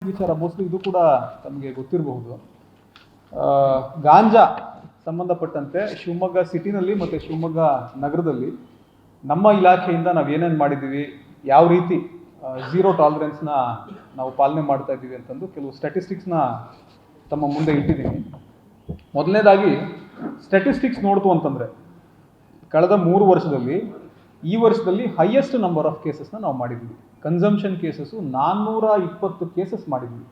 ವಿಚಾರ ಮೋಸ್ಟ್ಲಿ ಇದು ಕೂಡ ತಮಗೆ ಗೊತ್ತಿರಬಹುದು. ಗಾಂಜಾ ಸಂಬಂಧಪಟ್ಟಂತೆ ಶಿವಮೊಗ್ಗ ಸಿಟಿನಲ್ಲಿ ಮತ್ತು ಶಿವಮೊಗ್ಗ ನಗರದಲ್ಲಿ ನಮ್ಮ ಇಲಾಖೆಯಿಂದ ನಾವು ಏನೇನು ಮಾಡಿದ್ದೀವಿ, ಯಾವ ರೀತಿ ಝೀರೋ ಟಾಲರೆನ್ಸ್ನ ನಾವು ಪಾಲನೆ ಮಾಡ್ತಾ ಇದ್ದೀವಿ ಅಂತಂದು ಕೆಲವು ಸ್ಟ್ಯಾಟಿಸ್ಟಿಕ್ಸ್ನ ತಮ್ಮ ಮುಂದೆ ಇಟ್ಟಿದ್ದೀನಿ. ಮೊದಲನೇದಾಗಿ ಸ್ಟ್ಯಾಟಿಸ್ಟಿಕ್ಸ್ ನೋಡ್ತು ಅಂತಂದರೆ ಕಳೆದ 3 ವರ್ಷದಲ್ಲಿ ಈ ವರ್ಷದಲ್ಲಿ ಹೈಯೆಸ್ಟ್ ನಂಬರ್ ಆಫ್ ಕೇಸಸ್ನ ನಾವು ಮಾಡಿದ್ದೀವಿ. ಕನ್ಸಂಪ್ಷನ್ ಕೇಸಸ್ಸು 420 ಕೇಸಸ್ ಮಾಡಿದ್ವಿ.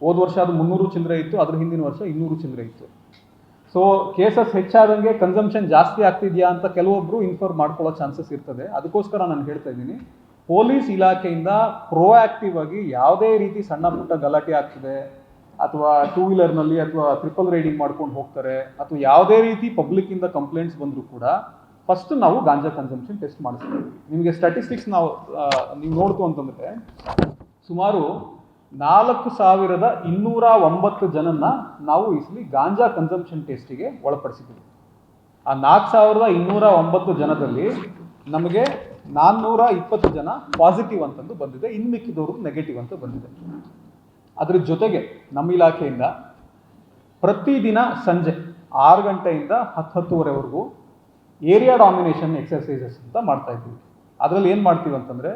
ಹೋದ ವರ್ಷ ಅದು 300 ಚಿಲ್ಲರೆ ಇತ್ತು, ಅದ್ರ ಹಿಂದಿನ ವರ್ಷ 200 ಚಿಲ್ಲರೆ ಇತ್ತು. ಸೊ ಕೇಸಸ್ ಹೆಚ್ಚಾದಂಗೆ ಕನ್ಸಂಪ್ಷನ್ ಜಾಸ್ತಿ ಆಗ್ತಿದೆಯಾ ಅಂತ ಕೆಲವೊಬ್ಬರು ಇನ್ಫಾರ್ಮ್ ಮಾಡ್ಕೊಳ್ಳೋ ಚಾನ್ಸಸ್ ಇರ್ತದೆ. ಅದಕ್ಕೋಸ್ಕರ ನಾನು ಹೇಳ್ತಾ ಇದ್ದೀನಿ, ಪೊಲೀಸ್ ಇಲಾಖೆಯಿಂದ ಪ್ರೋಆಕ್ಟಿವ್ ಆಗಿ ಯಾವುದೇ ರೀತಿ ಸಣ್ಣ ಪುಟ್ಟ ಗಲಾಟೆ ಆಗ್ತದೆ ಅಥವಾ 2 ವೀಲರ್ನಲ್ಲಿ ಅಥವಾ ಟ್ರಿಪಲ್ ರೈಡಿಂಗ್ ಮಾಡ್ಕೊಂಡು ಹೋಗ್ತಾರೆ ಅಥವಾ ಯಾವುದೇ ರೀತಿ ಪಬ್ಲಿಕ್ಕಿಂದ ಕಂಪ್ಲೇಂಟ್ಸ್ ಬಂದರೂ ಕೂಡ ಫಸ್ಟ್ ನಾವು ಗಾಂಜಾ ಕನ್ಸಂಪ್ಷನ್ ಟೆಸ್ಟ್ ಮಾಡಿಸ್ತೀವಿ. ನಿಮಗೆ ಸ್ಟ್ಯಾಟಿಸ್ಟಿಕ್ಸ್ ನೀವು ನೋಡ್ತು ಅಂತಂದರೆ ಸುಮಾರು 4209 ಜನನ್ನ ನಾವು ಈ ಸಲ ಗಾಂಜಾ ಕನ್ಸಂಪ್ಷನ್ ಟೆಸ್ಟಿಗೆ ಒಳಪಡಿಸಿದ್ದೀವಿ. ಆ 4209 ಜನದಲ್ಲಿ ನಮಗೆ 420 ಜನ ಪಾಸಿಟಿವ್ ಅಂತಂದು ಬಂದಿದೆ, ಇನ್ನು ಮಿಕ್ಕಿದವರು ನೆಗೆಟಿವ್ ಅಂತ ಬಂದಿದೆ. ಅದ್ರ ಜೊತೆಗೆ ನಮ್ಮ ಇಲಾಖೆಯಿಂದ ಪ್ರತಿದಿನ ಸಂಜೆ 6 ಗಂಟೆಯಿಂದ 10:30ವರೆಗೂ ಏರಿಯಾ ಡಾಮಿನೇಷನ್ ಎಕ್ಸರ್ಸೈಸಸ್ ಅಂತ ಮಾಡ್ತಾ ಇದ್ದೀವಿ. ಅದರಲ್ಲಿ ಏನು ಮಾಡ್ತೀವಿ ಅಂತಂದರೆ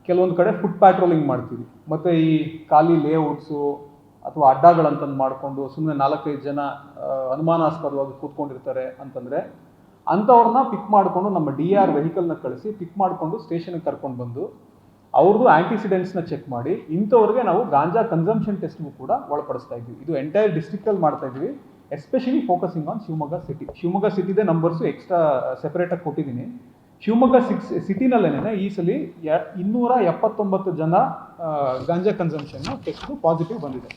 ಕೆಲವೊಂದು ಕಡೆ ಫುಟ್ ಪ್ಯಾಟ್ರೋಲಿಂಗ್ ಮಾಡ್ತೀವಿ, ಮತ್ತು ಈ ಖಾಲಿ ಲೇಔಟ್ಸು ಅಥವಾ ಅಡ್ಡಗಳಂತಂದು ಮಾಡಿಕೊಂಡು ಸುಮ್ಮನೆ 4-5 ಜನ ಅನುಮಾನಾಸ್ಪದವಾಗಿ ಕೂತ್ಕೊಂಡಿರ್ತಾರೆ ಅಂತಂದರೆ ಅಂಥವ್ರನ್ನ ಪಿಕ್ ಮಾಡಿಕೊಂಡು ನಮ್ಮ DR ವೆಹಿಕಲ್ನ ಕಳಿಸಿ ಪಿಕ್ ಮಾಡಿಕೊಂಡು ಸ್ಟೇಷನ್ಗೆ ಕರ್ಕೊಂಡು ಬಂದು ಅವ್ರದ್ದು ಆ್ಯಂಟಿಸಿಡೆಂಟ್ಸ್ನ ಚೆಕ್ ಮಾಡಿ ಇಂಥವ್ರಿಗೆ ನಾವು ಗಾಂಜಾ ಕನ್ಸಂಪ್ಷನ್ ಟೆಸ್ಟ್ಗೂ ಕೂಡ ಒಳಪಡಿಸ್ತಾ ಇದ್ವಿ. ಇದು ಎಂಟೈರ್ ಡಿಸ್ಟ್ರಿಕ್ಟಲ್ಲಿ ಮಾಡ್ತಾ ಇದ್ವಿ, especially focusing on Shivamogga city. Shivamogga ಸಿಟಿದೇ ನಂಬರ್ಸು ಎಕ್ಸ್ಟ್ರಾ ಸೆಪರೇಟಾಗಿ ಕೊಟ್ಟಿದ್ದೀನಿ. ಶಿವಮೊಗ್ಗ ಸಿಟಿನಲ್ಲೇನೆ ಈ ಸಲ 279 ಜನ ಗಾಂಜಾ ಕನ್ಸಂಪ್ಷನ್ನ ಟೆಸ್ಟು ಪಾಸಿಟಿವ್ ಬಂದಿದೆ.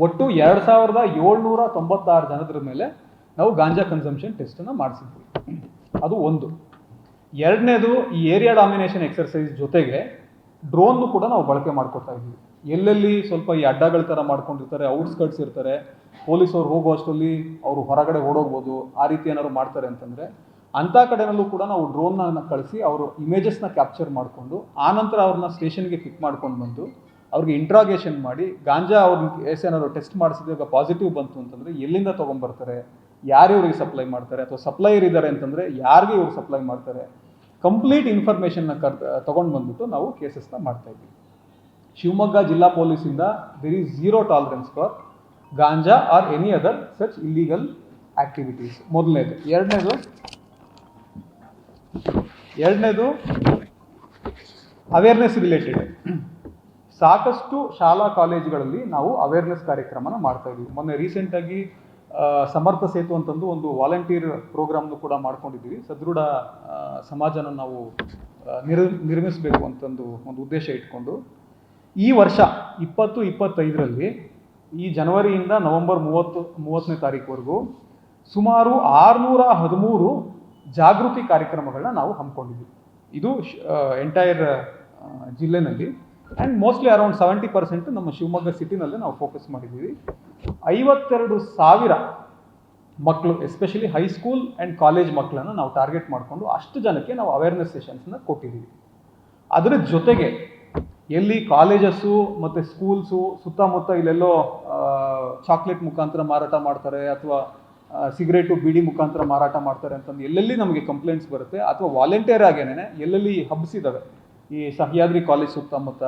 ಒಟ್ಟು 2796 ಜನದ್ರ ಮೇಲೆ ನಾವು ಗಾಂಜಾ ಕನ್ಸಂಪ್ಷನ್ ಟೆಸ್ಟನ್ನು ಮಾಡಿಸಿದ್ವಿ. ಅದು ಒಂದು. ಎರಡನೇದು, ಈ ಏರಿಯಾ ಡಾಮಿನೇಷನ್ ಎಕ್ಸರ್ಸೈಸ್ ಜೊತೆಗೆ ಡ್ರೋನ್ನು ಕೂಡ ನಾವು ಬಳಕೆ ಮಾಡ್ಕೊತಾ ಇದ್ವಿ. ಎಲ್ಲೆಲ್ಲಿ ಸ್ವಲ್ಪ ಈ ಅಡ್ಡಗಳ ಥರ ಮಾಡ್ಕೊಂಡಿರ್ತಾರೆ, ಔಟ್ಸ್ಕರ್ಟ್ಸ್ ಇರ್ತಾರೆ, ಪೊಲೀಸವ್ರು ಹೋಗೋ ಅಷ್ಟರಲ್ಲಿ ಅವರು ಹೊರಗಡೆ ಓಡೋಗ್ಬೋದು, ಆ ರೀತಿ ಏನಾದ್ರು ಮಾಡ್ತಾರೆ ಅಂತಂದರೆ ಅಂಥ ಕಡೆನಲ್ಲೂ ಕೂಡ ನಾವು ಡ್ರೋನ್ನ ಕಳಿಸಿ ಅವರು ಇಮೇಜಸ್ನ ಕ್ಯಾಪ್ಚರ್ ಮಾಡಿಕೊಂಡು ಆನಂತರ ಅವ್ರನ್ನ ಸ್ಟೇಷನ್ಗೆ ಪಿಕ್ ಮಾಡ್ಕೊಂಡು ಬಂದು ಅವ್ರಿಗೆ ಇಂಟ್ರಾಗೇಷನ್ ಮಾಡಿ ಗಾಂಜಾ ಅವ್ರಿಗೆ ಏನಾದ್ರು ಟೆಸ್ಟ್ ಮಾಡಿಸಿದಾಗ ಪಾಸಿಟಿವ್ ಬಂತು ಅಂತಂದರೆ ಎಲ್ಲಿಂದ ತೊಗೊಂಬರ್ತಾರೆ, ಯಾರು ಇವ್ರಿಗೆ ಸಪ್ಲೈ ಮಾಡ್ತಾರೆ, ಅಥವಾ ಸಪ್ಲೈಯರ್ ಇದ್ದಾರೆ ಅಂತಂದರೆ ಯಾರಿಗೆ ಇವ್ರು ಸಪ್ಲೈ ಮಾಡ್ತಾರೆ, ಕಂಪ್ಲೀಟ್ ಇನ್ಫಾರ್ಮೇಷನ್ನ ತೊಗೊಂಡು ಬಂದ್ಬಿಟ್ಟು ನಾವು ಕೇಸಸ್ನ ಮಾಡ್ತಾಯಿದ್ವಿ. ಶಿವಮೊಗ್ಗ ಜಿಲ್ಲಾ ಪೊಲೀಸಿಂದ there is zero tolerance for ganja or any other such illegal activities. ಮೊದಲನೇದು. ಎರಡನೇದು ಅವೇರ್ನೆಸ್ ರಿಲೇಟೆಡ್. ಸಾಕಷ್ಟು ಶಾಲಾ ಕಾಲೇಜುಗಳಲ್ಲಿ ನಾವು ಅವೇರ್ನೆಸ್ ಕಾರ್ಯಕ್ರಮನ ಮಾಡ್ತಾ ಇದ್ವಿ. ಮೊನ್ನೆ ರೀಸೆಂಟಾಗಿ ಸಮರ್ಥ ಸೇತು ಅಂತಂದು ಒಂದು ವಾಲಂಟಿಯರ್ ಪ್ರೋಗ್ರಾಮ್ನು ಕೂಡ ಮಾಡ್ಕೊಂಡಿದ್ದೀವಿ. ಸದೃಢ ಸಮಾಜನ ನಾವು ನಿರ್ಮಿಸಬೇಕು ಅಂತಂದು ಒಂದು ಉದ್ದೇಶ ಇಟ್ಕೊಂಡು ಈ ವರ್ಷ 2025ರಲ್ಲಿ ಈ ಜನವರಿಯಿಂದ ನವೆಂಬರ್ 30ನೇ ತಾರೀಕುವರೆಗೂ ಸುಮಾರು 613 ಜಾಗೃತಿ ಕಾರ್ಯಕ್ರಮಗಳನ್ನ ನಾವು ಹಮ್ಮಿಕೊಂಡಿದ್ವಿ. ಇದು ಎಂಟೈರ್ ಜಿಲ್ಲೆನಲ್ಲಿ ಆ್ಯಂಡ್ ಮೋಸ್ಟ್ಲಿ ಅರೌಂಡ್ 70% ನಮ್ಮ ಶಿವಮೊಗ್ಗ ಸಿಟಿನಲ್ಲೇ ನಾವು ಫೋಕಸ್ ಮಾಡಿದ್ದೀವಿ. 52,000 ಮಕ್ಕಳು, ಎಸ್ಪೆಷಲಿ ಹೈಸ್ಕೂಲ್ ಆ್ಯಂಡ್ ಕಾಲೇಜ್ ಮಕ್ಕಳನ್ನು ನಾವು ಟಾರ್ಗೆಟ್ ಮಾಡಿಕೊಂಡು ಅಷ್ಟು ಜನಕ್ಕೆ ನಾವು ಅವೇರ್ನೆಸ್ ಸೆಷನ್ಸ್ನ ಕೊಟ್ಟಿದ್ದೀವಿ. ಅದರ ಜೊತೆಗೆ ಎಲ್ಲಿ ಕಾಲೇಜಸ್ಸು ಮತ್ತು ಸ್ಕೂಲ್ಸು ಸುತ್ತಮುತ್ತ ಇಲ್ಲೆಲ್ಲೋ ಚಾಕ್ಲೇಟ್ ಮುಖಾಂತರ ಮಾರಾಟ ಮಾಡ್ತಾರೆ ಅಥವಾ ಸಿಗರೇಟು ಬೀಡಿ ಮುಖಾಂತರ ಮಾರಾಟ ಮಾಡ್ತಾರೆ ಅಂತಂದು ಎಲ್ಲೆಲ್ಲಿ ನಮಗೆ ಕಂಪ್ಲೇಂಟ್ಸ್ ಬರುತ್ತೆ, ಅಥವಾ ವಾಲಂಟಿಯರ್ ಆಗೇನೆ ಎಲ್ಲೆಲ್ಲಿ ಹಬ್ಸ್ ಇದ್ದಾವೆ, ಈ ಸಹ್ಯಾದ್ರಿ ಕಾಲೇಜ್ ಸುತ್ತಮುತ್ತ,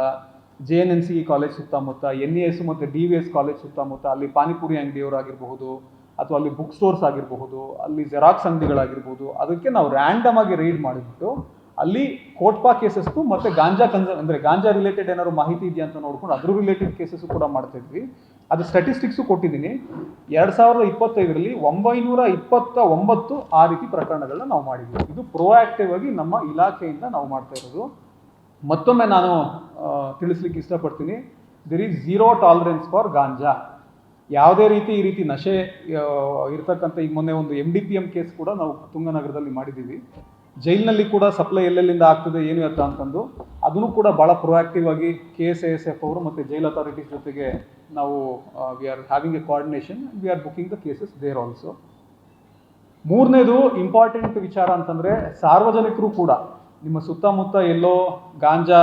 JNNC ಕಾಲೇಜ್ ಸುತ್ತಮುತ್ತ, NES ಮತ್ತು DVS ಕಾಲೇಜ್ ಸುತ್ತಮುತ್ತ, ಅಲ್ಲಿ ಪಾನಿಪುರಿ ಅಂಗಡಿಯವರಾಗಿರ್ಬಹುದು ಅಥವಾ ಅಲ್ಲಿ ಬುಕ್ ಸ್ಟೋರ್ಸ್ ಆಗಿರಬಹುದು, ಅಲ್ಲಿ ಜೆರಾಕ್ಸ್ ಅಂಗಡಿಗಳಾಗಿರ್ಬೋದು, ಅದಕ್ಕೆ ನಾವು ರ್ಯಾಂಡಮ್ ಆಗಿ ರೈಡ್ ಮಾಡಿಬಿಟ್ಟು ಅಲ್ಲಿ ಕೋಟ್ಪಾ ಕೇಸಸ್ಸು ಮತ್ತು ಅಂದರೆ ಗಾಂಜಾ ರಿಲೇಟೆಡ್ ಏನಾದ್ರು ಮಾಹಿತಿ ಇದೆಯಾ ಅಂತ ನೋಡ್ಕೊಂಡು ಅದ್ರ ರಿಲೇಟೆಡ್ ಕೇಸಸ್ಸು ಕೂಡ ಮಾಡ್ತಾ ಇದ್ವಿ. ಅದು ಸ್ಟ್ಯಾಟಿಸ್ಟಿಕ್ಸು ಕೊಟ್ಟಿದ್ದೀನಿ. 2025ರಲ್ಲಿ 929 ಆ ರೀತಿ ಪ್ರಕರಣಗಳನ್ನ ನಾವು ಮಾಡಿದ್ವಿ. ಇದು ಪ್ರೋಆಕ್ಟಿವ್ ಆಗಿ ನಮ್ಮ ಇಲಾಖೆಯಿಂದ ನಾವು ಮಾಡ್ತಾ ಇರೋದು. ಮತ್ತೊಮ್ಮೆ ನಾನು ತಿಳಿಸ್ಲಿಕ್ಕೆ ಇಷ್ಟಪಡ್ತೀನಿ, there is zero tolerance for ganja. ಯಾವುದೇ ರೀತಿ ಈ ರೀತಿ ನಶೆ ಇರ್ತಕ್ಕಂಥ, ಈಗ ಮೊನ್ನೆ ಒಂದು MDPM ಕೇಸ್ ಕೂಡ ನಾವು ತುಂಗನಗರದಲ್ಲಿ ಮಾಡಿದ್ದೀವಿ. ಜೈಲಿನಲ್ಲಿ ಕೂಡ ಸಪ್ಲೈ ಎಲ್ಲೆಲ್ಲಿಂದ ಆಗ್ತದೆ ಏನು ಎತ್ತ ಅಂತಂದು ಅದನ್ನು ಕೂಡ ಭಾಳ ಪ್ರೊಆಕ್ಟಿವ್ ಆಗಿ KSASF ಅವರು ಮತ್ತು ಜೈಲ್ ಅಥಾರಿಟೀಸ್ ಜೊತೆಗೆ ನಾವು we are having a coordination, we are booking the cases there also. ಮೂರನೇದು ಇಂಪಾರ್ಟೆಂಟ್ ವಿಚಾರ ಅಂತಂದರೆ ಸಾರ್ವಜನಿಕರು ಕೂಡ ನಿಮ್ಮ ಸುತ್ತಮುತ್ತ ಎಲ್ಲೋ ಗಾಂಜಾ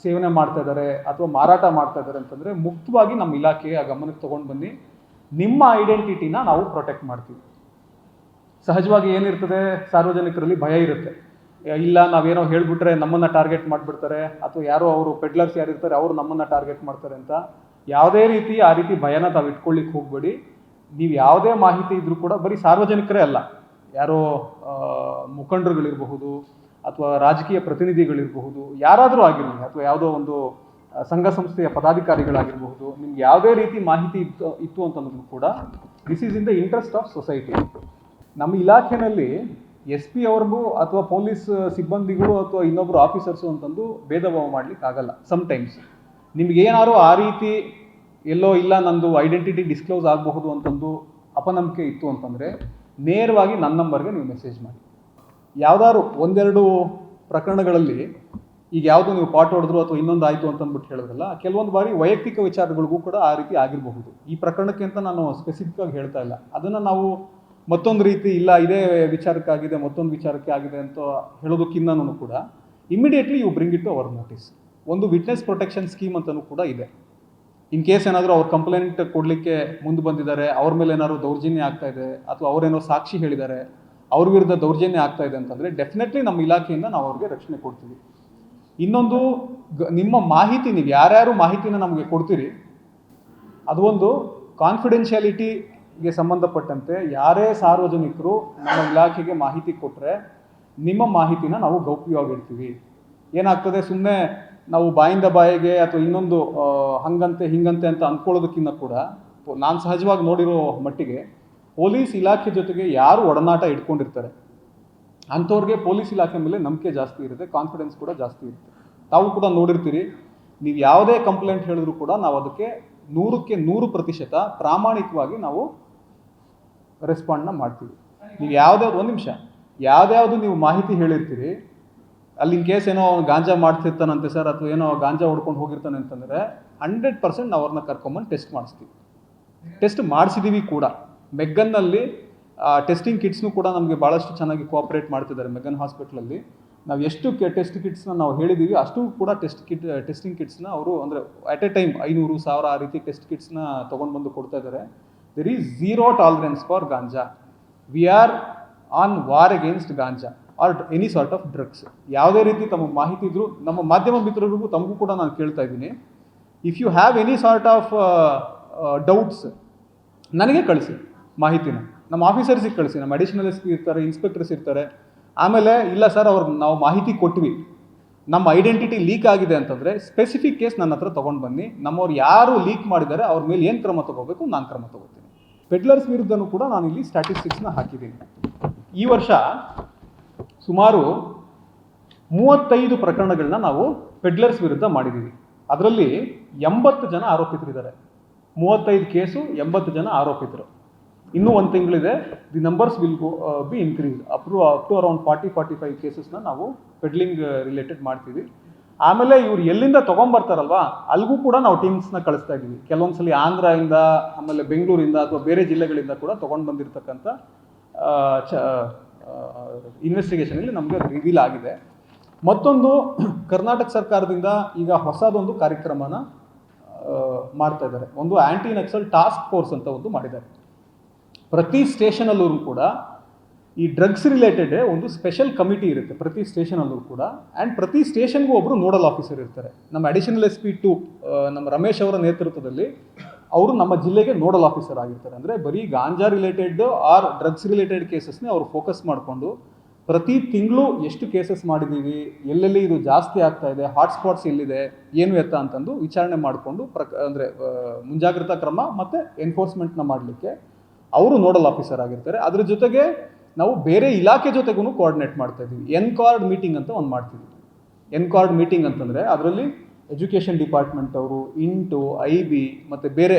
ಸೇವನೆ ಮಾಡ್ತಾ ಇದ್ದಾರೆ ಅಥವಾ ಮಾರಾಟ ಮಾಡ್ತಾ ಇದ್ದಾರೆ ಅಂತಂದರೆ ಮುಕ್ತವಾಗಿ ನಮ್ಮ ಇಲಾಖೆಯ ಗಮನಕ್ಕೆ ತೊಗೊಂಡು ಬನ್ನಿ. ನಿಮ್ಮ ಐಡೆಂಟಿಟಿನ ನಾವು ಪ್ರೊಟೆಕ್ಟ್ ಮಾಡ್ತೀವಿ. ಸಹಜವಾಗಿ ಏನಿರ್ತದೆ, ಸಾರ್ವಜನಿಕರಲ್ಲಿ ಭಯ ಇರುತ್ತೆ, ಇಲ್ಲ ನಾವೇನೋ ಹೇಳ್ಬಿಟ್ರೆ ನಮ್ಮನ್ನು ಟಾರ್ಗೆಟ್ ಮಾಡಿಬಿಡ್ತಾರೆ ಅಥವಾ ಯಾರೋ ಅವರು ಪೆಡ್ಲರ್ಸ್ ಯಾರಿರ್ತಾರೆ ಅವರು ನಮ್ಮನ್ನು ಟಾರ್ಗೆಟ್ ಮಾಡ್ತಾರೆ ಅಂತ. ಯಾವುದೇ ರೀತಿ ಆ ರೀತಿ ಭಯನ ತಾವು ಇಟ್ಕೊಳ್ಳಿಕ್ಕೆ ಹೋಗಬೇಡಿ. ನೀವು ಯಾವುದೇ ಮಾಹಿತಿ ಇದ್ರೂ ಕೂಡ ಬರೀ ಸಾರ್ವಜನಿಕರೇ ಅಲ್ಲ, ಯಾರೋ ಮುಖಂಡರುಗಳಿರಬಹುದು ಅಥವಾ ರಾಜಕೀಯ ಪ್ರತಿನಿಧಿಗಳಿರಬಹುದು, ಯಾರಾದರೂ ಆಗಿರಲಿ, ಅಥವಾ ಯಾವುದೋ ಒಂದು ಸಂಘ ಸಂಸ್ಥೆಯ ಪದಾಧಿಕಾರಿಗಳಾಗಿರಬಹುದು, ನಿಮ್ಗೆ ಯಾವುದೇ ರೀತಿ ಮಾಹಿತಿ ಇತ್ತು ಅಂತಂದ್ರೂ ಕೂಡ this is in the interest of society. ನಮ್ಮ ಇಲಾಖೆಯಲ್ಲಿ ಎಸ್ ಪಿ ಅವ್ರಿಗೂ ಅಥವಾ ಪೊಲೀಸ್ ಸಿಬ್ಬಂದಿಗಳು ಅಥವಾ ಇನ್ನೊಬ್ಬರು ಆಫೀಸರ್ಸು ಅಂತಂದು ಭೇದ ಭಾವ ಮಾಡ್ಲಿಕ್ಕೆ ಆಗಲ್ಲ. ಸಮ್ಟೈಮ್ಸ್ ನಿಮ್ಗೇನಾದ್ರು ಆ ರೀತಿ ಎಲ್ಲೋ ಇಲ್ಲ ನಂದು ಐಡೆಂಟಿಟಿ ಡಿಸ್ಕ್ಲೋಸ್ ಆಗಬಹುದು ಅಂತಂದು ಅಪನಂಬಿಕೆ ಇತ್ತು ಅಂತಂದರೆ ನೇರವಾಗಿ ನನ್ನ ನಂಬರ್ಗೆ ನೀವು ಮೆಸೇಜ್ ಮಾಡಿ. ಯಾವುದಾದ್ರು ಒಂದೆರಡು ಪ್ರಕರಣಗಳಲ್ಲಿ ಈಗ ಯಾವುದು ನೀವು ಪಾಟ್ ಹೊಡೆದ್ರು ಅಥವಾ ಇನ್ನೊಂದು ಆಯಿತು ಅಂತಂದ್ಬಿಟ್ಟು ಹೇಳಿದ್ರಲ್ಲ, ಕೆಲವೊಂದು ಬಾರಿ ವೈಯಕ್ತಿಕ ವಿಚಾರಗಳಿಗೂ ಕೂಡ ಆ ರೀತಿ ಆಗಿರಬಹುದು. ಈ ಪ್ರಕರಣಕ್ಕೆ ಅಂತ ನಾನು ಸ್ಪೆಸಿಫಿಕ್ ಆಗಿ ಹೇಳ್ತಾ ಇಲ್ಲ. ಅದನ್ನು ನಾವು ಮತ್ತೊಂದು ರೀತಿ ಇಲ್ಲ ಇದೇ ವಿಚಾರಕ್ಕಾಗಿದೆ ಮತ್ತೊಂದು ವಿಚಾರಕ್ಕೆ ಆಗಿದೆ ಅಂತ ಹೇಳೋದಕ್ಕಿಂತನೂ ಕೂಡ immediately you bring it to our notice. ಒಂದು ವಿಟ್ನೆಸ್ ಪ್ರೊಟೆಕ್ಷನ್ ಸ್ಕೀಮ್ ಅಂತಲೂ ಕೂಡ ಇದೆ. ಇನ್ ಕೇಸ್ ಏನಾದರೂ ಅವ್ರು ಕಂಪ್ಲೇಂಟ್ ಕೊಡಲಿಕ್ಕೆ ಮುಂದೆ ಬಂದಿದ್ದಾರೆ, ಅವ್ರ ಮೇಲೆ ಏನಾದ್ರು ದೌರ್ಜನ್ಯ ಆಗ್ತಾ ಇದೆ ಅಥವಾ ಅವರೇನೋ ಸಾಕ್ಷಿ ಹೇಳಿದ್ದಾರೆ, ಅವ್ರ ವಿರುದ್ಧ ದೌರ್ಜನ್ಯ ಆಗ್ತಾ ಇದೆ ಅಂತಂದರೆ ಡೆಫಿನೆಟ್ಲಿ ನಮ್ಮ ಇಲಾಖೆಯಿಂದ ನಾವು ಅವ್ರಿಗೆ ರಕ್ಷಣೆ ಕೊಡ್ತೀವಿ. ಇನ್ನೊಂದು, ನಿಮ್ಮ ಮಾಹಿತಿ, ನೀವು ಯಾರ್ಯಾರು ಮಾಹಿತಿನ ನಮಗೆ ಕೊಡ್ತೀರಿ, ಅದು ಒಂದು ಕಾನ್ಫಿಡೆನ್ಷಿಯಾಲಿಟಿಗೆ ಸಂಬಂಧಪಟ್ಟಂತೆ ಯಾರೇ ಸಾರ್ವಜನಿಕರು ನಮ್ಮ ಇಲಾಖೆಗೆ ಮಾಹಿತಿ ಕೊಟ್ಟರೆ ನಿಮ್ಮ ಮಾಹಿತಿನ ನಾವು ಗೌಪ್ಯವಾಗಿಡ್ತೀವಿ. ಏನಾಗ್ತದೆ, ಸುಮ್ಮನೆ ನಾವು ಬಾಯಿಂದ ಬಾಯಿಗೆ ಅಥವಾ ಇನ್ನೊಂದು ಹಂಗಂತೆ ಹಿಂಗಂತೆ ಅಂತ ಅಂದ್ಕೊಳ್ಳೋದಕ್ಕಿಂತ ಕೂಡ ನಾನು ಸಹಜವಾಗಿ ನೋಡಿರೋ ಮಟ್ಟಿಗೆ ಪೊಲೀಸ್ ಇಲಾಖೆ ಜೊತೆಗೆ ಯಾರು ಒಡನಾಟ ಇಟ್ಕೊಂಡಿರ್ತಾರೆ ಅಂಥವ್ರಿಗೆ ಪೊಲೀಸ್ ಇಲಾಖೆ ಮೇಲೆ ನಂಬಿಕೆ ಜಾಸ್ತಿ ಇರುತ್ತೆ, ಕಾನ್ಫಿಡೆನ್ಸ್ ಕೂಡ ಜಾಸ್ತಿ ಇರುತ್ತೆ. ತಾವು ಕೂಡ ನೋಡಿರ್ತೀರಿ, ನೀವು ಯಾವುದೇ ಕಂಪ್ಲೇಂಟ್ ಹೇಳಿದ್ರು ಕೂಡ ನಾವು ಅದಕ್ಕೆ 100ಕ್ಕೆ 100% ಪ್ರಾಮಾಣಿಕವಾಗಿ ನಾವು ರೆಸ್ಪಾಂಡ್ನ ಮಾಡ್ತೀವಿ. ನೀವು ಒಂದು ನಿಮಿಷ, ಯಾವ್ದಾವುದು ನೀವು ಮಾಹಿತಿ ಹೇಳಿರ್ತೀರಿ, ಅಲ್ಲಿ ಇನ್ ಕೇಸ್ ಏನೋ ಗಾಂಜಾ ಮಾಡ್ತಿರ್ತಾನಂತೆ ಸರ್ ಅಥವಾ ಏನೋ ಗಾಂಜಾ ಹೊಡ್ಕೊಂಡು ಹೋಗಿರ್ತಾನೆ ಅಂತಂದರೆ 100% ನಾವು ಅವ್ರನ್ನ ಕರ್ಕೊಂಬಂದು ಟೆಸ್ಟ್ ಮಾಡಿಸ್ತೀವಿ. ಟೆಸ್ಟ್ ಮಾಡಿಸಿದ್ದೀವಿ ಕೂಡ. ಮೆಗ್ಗನ್ನಲ್ಲಿ ಟೆಸ್ಟಿಂಗ್ ಕಿಟ್ಸ್ನು ಕೂಡ ನಮಗೆ ಭಾಳಷ್ಟು ಚೆನ್ನಾಗಿ ಕೋಆಪ್ರೇಟ್ ಮಾಡ್ತಿದ್ದಾರೆ. ಮೆಗ್ಗನ್ ಹಾಸ್ಪಿಟ್ಲಲ್ಲಿ ನಾವು ಎಷ್ಟು ಟೆಸ್ಟ್ ಕಿಟ್ಸ್ನ ನಾವು ಹೇಳಿದ್ದೀವಿ ಅಷ್ಟು ಕೂಡ ಟೆಸ್ಟಿಂಗ್ ಕಿಟ್ಸ್ನ ಅವರು ಅಂದರೆ ಅಟ್ ಎ ಟೈಮ್ 500,000 ಆ ರೀತಿ ಟೆಸ್ಟ್ ಕಿಟ್ಸ್ನ ತೊಗೊಂಡು ಬಂದು ಕೊಡ್ತಾ ಇದ್ದಾರೆ. There is zero tolerance for ganja. We are on war against ganja or any sort of drugs. ಯಾವುದೇ ರೀತಿ ತಮ್ಮ ಮಾಹಿತಿ ಇದ್ದರೂ ನಮ್ಮ ಮಾಧ್ಯಮ ಮಿತ್ರರಿಗೂ ತಮಗೂ ಕೂಡ ನಾನು ಕೇಳ್ತಾ ಇದ್ದೀನಿ, if you have any sort of doubts ನನಗೆ ಕಳಿಸಿ ಮಾಹಿತಿನ, ನಮ್ಮ ಆಫೀಸರ್ಸಿಗೆ ಕಳಿಸಿ. ನಮ್ಮ ಅಡಿಷನಲ್ ಎಸ್ ಪಿ ಇರ್ತಾರೆ, ಇನ್ಸ್ಪೆಕ್ಟರ್ಸ್ ಇರ್ತಾರೆ. ಆಮೇಲೆ ಇಲ್ಲ ಸರ್ ಅವ್ರಿಗೆ ನಾವು ಮಾಹಿತಿ ಕೊಟ್ವಿ, ನಮ್ಮ ಐಡೆಂಟಿಟಿ ಲೀಕ್ ಆಗಿದೆ ಅಂತಂದರೆ ಸ್ಪೆಸಿಫಿಕ್ ಕೇಸ್ ನನ್ನ ಹತ್ರ ತೊಗೊಂಡು ಬನ್ನಿ. ನಮ್ಮವ್ರು ಯಾರು ಲೀಕ್ ಮಾಡಿದ್ದಾರೆ ಅವ್ರ ಮೇಲೆ ಏನು ಕ್ರಮ ತೊಗೋಬೇಕು ನಾನು ಕ್ರಮ ತೊಗೋತೀನಿ. ಪೆಡ್ಲರ್ಸ್ ವಿರುದ್ಧನೂ ಕೂಡ ನಾನು ಇಲ್ಲಿ ಸ್ಟ್ಯಾಟಿಸ್ಟಿಕ್ಸ್ನ ಹಾಕಿದ್ದೀನಿ. ಈ ವರ್ಷ ಸುಮಾರು 35 ಪ್ರಕರಣಗಳನ್ನ ನಾವು ಪೆಡ್ಲರ್ಸ್ ವಿರುದ್ಧ ಮಾಡಿದ್ದೀವಿ. ಅದರಲ್ಲಿ 80 ಜನ ಆರೋಪಿತರಿದ್ದಾರೆ. 35 ಕೇಸು, 80 ಜನ ಆರೋಪಿತರು. ಇನ್ನೂ ಒಂದು ತಿಂಗಳಿದೆ, the numbers will be increase up to around 40-45 ಕೇಸಸ್ನ ನಾವು ಪೆಡ್ಲಿಂಗ್ ರಿಲೇಟೆಡ್ ಮಾಡ್ತೀವಿ. ಆಮೇಲೆ ಇವ್ರು ಎಲ್ಲಿಂದ ತೊಗೊಂಬರ್ತಾರಲ್ವಾ ಅಲ್ಲಿಗೂ ಕೂಡ ನಾವು ಟೀಮ್ಸ್ನ ಕಳಿಸ್ತಾ ಇದ್ದೀವಿ. ಕೆಲವೊಂದ್ಸಲಿ ಆಂಧ್ರದಿಂದ, ಆಮೇಲೆ ಬೆಂಗಳೂರಿಂದ ಅಥವಾ ಬೇರೆ ಜಿಲ್ಲೆಗಳಿಂದ ಕೂಡ ತೊಗೊಂಡು ಬಂದಿರತಕ್ಕಂಥ ಇನ್ವೆಸ್ಟಿಗೇಷನಲ್ಲಿ ನಮಗೆ ಅದು ರಿವೀಲ್ ಆಗಿದೆ. ಮತ್ತೊಂದು, ಕರ್ನಾಟಕ ಸರ್ಕಾರದಿಂದ ಈಗ ಹೊಸದೊಂದು ಕಾರ್ಯಕ್ರಮನ ಮಾಡ್ತಾ ಇದ್ದಾರೆ. ಒಂದು ಆ್ಯಂಟಿ ನಕ್ಸಲ್ ಟಾಸ್ಕ್ ಫೋರ್ಸ್ ಅಂತ ಒಂದು ಮಾಡಿದ್ದಾರೆ. ಪ್ರತಿ ಸ್ಟೇಷನಲ್ಲೂ ಕೂಡ ಈ ಡ್ರಗ್ಸ್ ರಿಲೇಟೆಡ್ ಒಂದು ಸ್ಪೆಷಲ್ ಕಮಿಟಿ ಇರುತ್ತೆ ಪ್ರತಿ ಸ್ಟೇಷನಲ್ಲೂ ಕೂಡ. ಆ್ಯಂಡ್ ಪ್ರತಿ ಸ್ಟೇಷನ್ಗೂ ಒಬ್ಬರು ನೋಡಲ್ ಆಫೀಸರ್ ಇರ್ತಾರೆ. ನಮ್ಮ ಅಡಿಷನಲ್ SP 2 ನಮ್ಮ ರಮೇಶ್ ಅವರ ನೇತೃತ್ವದಲ್ಲಿ ಅವರು ನಮ್ಮ ಜಿಲ್ಲೆಗೆ ನೋಡಲ್ ಆಫೀಸರ್ ಆಗಿರ್ತಾರೆ. ಅಂದರೆ ಬರೀ ಗಾಂಜಾ ರಿಲೇಟೆಡ್ ಆರ್ ಡ್ರಗ್ಸ್ ರಿಲೇಟೆಡ್ ಕೇಸಸ್ನೇ ಅವರು ಫೋಕಸ್ ಮಾಡಿಕೊಂಡು ಪ್ರತಿ ತಿಂಗಳು ಎಷ್ಟು ಕೇಸಸ್ ಮಾಡಿದ್ದೀವಿ, ಎಲ್ಲೆಲ್ಲಿ ಇದು ಜಾಸ್ತಿ ಆಗ್ತಾ ಇದೆ, ಹಾಟ್ಸ್ಪಾಟ್ಸ್ ಎಲ್ಲಿದೆ, ಏನು ಎತ್ತ ಅಂತಂದು ವಿಚಾರಣೆ ಮಾಡಿಕೊಂಡು ಅಂದರೆ ಮುಂಜಾಗ್ರತಾ ಕ್ರಮ ಮತ್ತು ಎನ್ಫೋರ್ಸ್ಮೆಂಟ್ನ ಮಾಡಲಿಕ್ಕೆ ಅವರು ನೋಡಲ್ ಆಫೀಸರ್ ಆಗಿರ್ತಾರೆ. ಅದ್ರ ಜೊತೆಗೆ ನಾವು ಬೇರೆ ಇಲಾಖೆ ಜೊತೆಗೂ ಕೋಆರ್ಡಿನೇಟ್ ಮಾಡ್ತಾ ಇದ್ದೀವಿ. ಎನ್ಕಾರ್ಡ್ ಮೀಟಿಂಗ್ ಅಂತ ಒಂದು ಮಾಡ್ತೀವಿ. ಎನ್ಕಾರ್ಡ್ ಮೀಟಿಂಗ್ ಅಂತಂದರೆ ಅದರಲ್ಲಿ ಎಜುಕೇಷನ್ ಡಿಪಾರ್ಟ್ಮೆಂಟ್ ಅವರು, ಇಂಟು, IB ಮತ್ತು ಬೇರೆ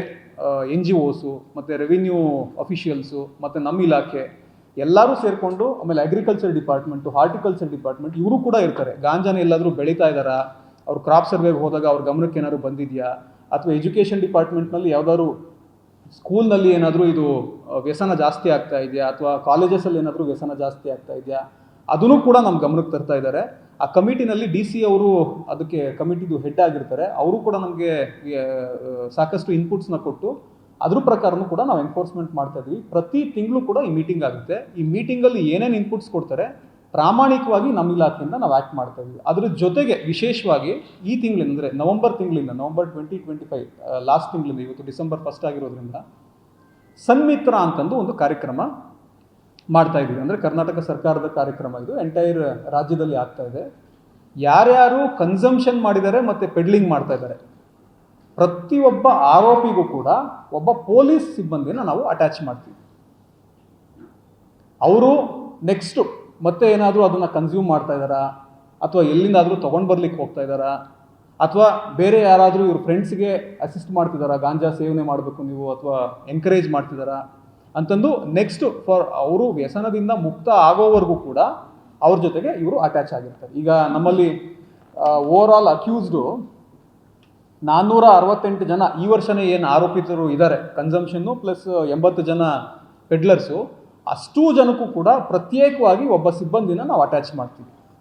NGOs ಮತ್ತು ರೆವಿನ್ಯೂ ಅಫಿಷಿಯಲ್ಸು ಮತ್ತು ನಮ್ಮ ಇಲಾಖೆ ಎಲ್ಲರೂ ಸೇರಿಕೊಂಡು, ಆಮೇಲೆ ಅಗ್ರಿಕಲ್ಚರ್ ಡಿಪಾರ್ಟ್ಮೆಂಟು, ಹಾರ್ಟಿಕಲ್ಚರ್ ಡಿಪಾರ್ಟ್ಮೆಂಟ್ ಇವರು ಕೂಡ ಇರ್ತಾರೆ. ಗಾಂಜಾನ ಎಲ್ಲಾದರೂ ಬೆಳೀತಾ ಇದ್ದಾರಾ, ಅವ್ರು ಕ್ರಾಪ್ ಸರ್ವೆಗೆ ಹೋದಾಗ ಅವ್ರ ಗಮನಕ್ಕೆ ಏನಾದ್ರು ಬಂದಿದೆಯಾ, ಅಥವಾ ಎಜುಕೇಷನ್ ಡಿಪಾರ್ಟ್ಮೆಂಟ್ನಲ್ಲಿ ಯಾವುದಾದ್ರು ಸ್ಕೂಲ್ನಲ್ಲಿ ಏನಾದರೂ ಇದು ವ್ಯಸನ ಜಾಸ್ತಿ ಆಗ್ತಾ ಇದೆಯಾ, ಅಥವಾ ಕಾಲೇಜಸಲ್ಲಿ ಏನಾದರೂ ವ್ಯಸನ ಜಾಸ್ತಿ ಆಗ್ತಾ ಇದೆಯಾ, ಅದನ್ನು ಕೂಡ ನಮ್ಮ ಗಮನಕ್ಕೆ ತರ್ತಾ ಇದ್ದಾರೆ. ಆ ಕಮಿಟಿನಲ್ಲಿ ಡಿ ಸಿ ಅವರು ಅದಕ್ಕೆ ಕಮಿಟಿದು ಹೆಡ್ ಆಗಿರ್ತಾರೆ. ಅವರು ಕೂಡ ನಮಗೆ ಸಾಕಷ್ಟು ಇನ್ಪುಟ್ಸ್ನ ಕೊಟ್ಟು ಅದ್ರ ಪ್ರಕಾರನೂ ಕೂಡ ನಾವು ಎನ್ಫೋರ್ಸ್ಮೆಂಟ್ ಮಾಡ್ತಾ ಇದ್ವಿ. ಪ್ರತಿ ತಿಂಗಳು ಕೂಡ ಈ ಮೀಟಿಂಗ್ ಆಗುತ್ತೆ. ಈ ಮೀಟಿಂಗಲ್ಲಿ ಏನೇನು ಇನ್ಪುಟ್ಸ್ ಕೊಡ್ತಾರೆ ಪ್ರಾಮಾಣಿಕವಾಗಿ ನಮ್ಮ ಇಲಾಖೆಯಿಂದ ನಾವು ಆ್ಯಕ್ಟ್ ಮಾಡ್ತಾ ಇದ್ವಿ. ಅದ್ರ ಜೊತೆಗೆ ವಿಶೇಷವಾಗಿ ಈ ತಿಂಗಳಿಂದ ಅಂದರೆ ನವಂಬರ್ 2025 ಲಾಸ್ಟ್ ತಿಂಗಳಿಂದ, ಇವತ್ತು ಡಿಸೆಂಬರ್ 1 ಆಗಿರೋದ್ರಿಂದ ಸನ್ಮಿತ್ರ ಅಂತಂದು ಒಂದು ಕಾರ್ಯಕ್ರಮ ಮಾಡ್ತಾ ಇದ್ದೀವಿ. ಅಂದರೆ ಕರ್ನಾಟಕ ಸರ್ಕಾರದ ಕಾರ್ಯಕ್ರಮ, ಇದು ಎಂಟೈರ್ ರಾಜ್ಯದಲ್ಲಿ ಆಗ್ತಾ ಇದೆ. ಯಾರ್ಯಾರು ಕನ್ಸಂಪ್ಷನ್ ಮಾಡಿದ್ದಾರೆ ಮತ್ತು ಪೆಡ್ಲಿಂಗ್ ಮಾಡ್ತಾ ಇದ್ದಾರೆ ಪ್ರತಿಯೊಬ್ಬ ಆರೋಪಿಗೂ ಕೂಡ ಒಬ್ಬ ಪೊಲೀಸ್ ಸಿಬ್ಬಂದಿನ ನಾವು ಅಟ್ಯಾಚ್ ಮಾಡ್ತೀವಿ. ಅವರು ನೆಕ್ಸ್ಟು ಮತ್ತೆ ಏನಾದರೂ ಅದನ್ನು ಕನ್ಸ್ಯೂಮ್ ಮಾಡ್ತಾ ಇದ್ದಾರಾ, ಅಥವಾ ಎಲ್ಲಿಂದಾದರೂ ತೊಗೊಂಡು ಬರ್ಲಿಕ್ಕೆ ಹೋಗ್ತಾ ಇದ್ದಾರಾ, ಅಥವಾ ಬೇರೆ ಯಾರಾದರೂ ಇವ್ರ ಫ್ರೆಂಡ್ಸ್ಗೆ ಅಸಿಸ್ಟ್ ಮಾಡ್ತಿದ್ದಾರಾ, ಗಾಂಜಾ ಸೇವನೆ ಮಾಡಬೇಕು ನೀವು ಅಥವಾ ಎಂಕರೇಜ್ ಮಾಡ್ತಿದ್ದಾರಾ ಅಂತಂದು ನೆಕ್ಸ್ಟ್ ಫಾರ್ ಅವರು ವ್ಯಸನದಿಂದ ಮುಕ್ತ ಆಗೋವರೆಗೂ ಕೂಡ ಅವ್ರ ಜೊತೆಗೆ ಇವರು ಅಟ್ಯಾಚ್ ಆಗಿರ್ತಾರೆ. ಈಗ ನಮ್ಮಲ್ಲಿ ಓವರ್ ಆಲ್ ಅಕ್ಯೂಸ್ಡು 468 ಜನ ಈ ವರ್ಷನೇ ಏನು ಆರೋಪಿತರು ಇದ್ದಾರೆ, ಕನ್ಸಂಪ್ಷನ್ನು ಪ್ಲಸ್ 80 ಜನ ಪೆಡ್ಲರ್ಸು, ಅಷ್ಟೂ ಜನಕ್ಕೂ ಕೂಡ ಪ್ರತ್ಯೇಕವಾಗಿ ಒಬ್ಬ ಸಿಬ್ಬಂದಿನ ನಾವು ಅಟ್ಯಾಚ್ ಮಾಡ್ತೀವಿ.